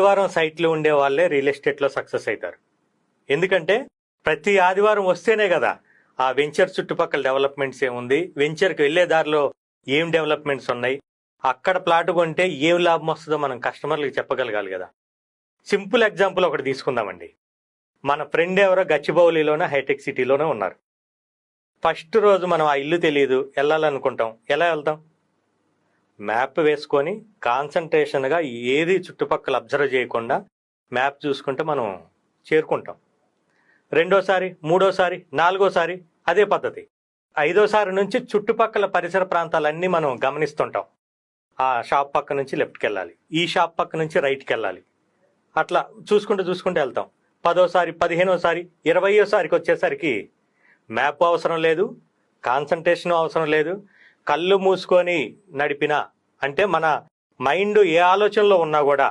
ఆదివారం సైట్లు ఉండే వాళ్ళే రియల్ ఎస్టేట్లో సక్సెస్ అవుతారు. ఎందుకంటే ప్రతి ఆదివారం వస్తేనే కదా ఆ వెంచర్ చుట్టుపక్కల డెవలప్మెంట్స్ ఏముంది, వెంచర్కి వెళ్లే దారిలో ఏం డెవలప్మెంట్స్ ఉన్నాయి, అక్కడ ప్లాట్ కొంటే ఏం లాభం వస్తుందో మనం కస్టమర్లకు చెప్పగలగాలి కదా. సింపుల్ ఎగ్జాంపుల్ ఒకటి తీసుకుందామండి. మన ఫ్రెండ్ ఎవరో గచ్చిబౌలిలోనే హైటెక్ సిటీలోనే ఉన్నారు. ఫస్ట్ రోజు మనం ఆ ఇల్లు తెలియదు, వెళ్ళాలనుకుంటాం. ఎలా వెళ్తాం? మ్యాప్ వేసుకొని కాన్సన్ట్రేషన్గా ఏది చుట్టుపక్కల అబ్జర్వ్ చేయకుండా మ్యాప్ చూసుకుంటే మనం చేరుకుంటాం. రెండోసారి, మూడోసారి, నాలుగోసారి అదే పద్ధతి. ఐదోసారి నుంచి చుట్టుపక్కల పరిసర ప్రాంతాలన్నీ మనం గమనిస్తుంటాం. ఆ షాప్ పక్క నుంచి లెఫ్ట్కి వెళ్ళాలి, ఈ షాప్ పక్క నుంచి రైట్కి వెళ్ళాలి, అట్లా చూసుకుంటూ వెళ్తాం. 10ఓసారి, 15ఓసారి, 20ఓసారికి వచ్చేసరికి మ్యాప్ అవసరం లేదు, కాన్సన్ట్రేషన్ అవసరం లేదు. కళ్ళు మూసుకొని నడిపినా, అంటే మన మైండ్ ఏ ఆలోచనలో ఉన్నా కూడా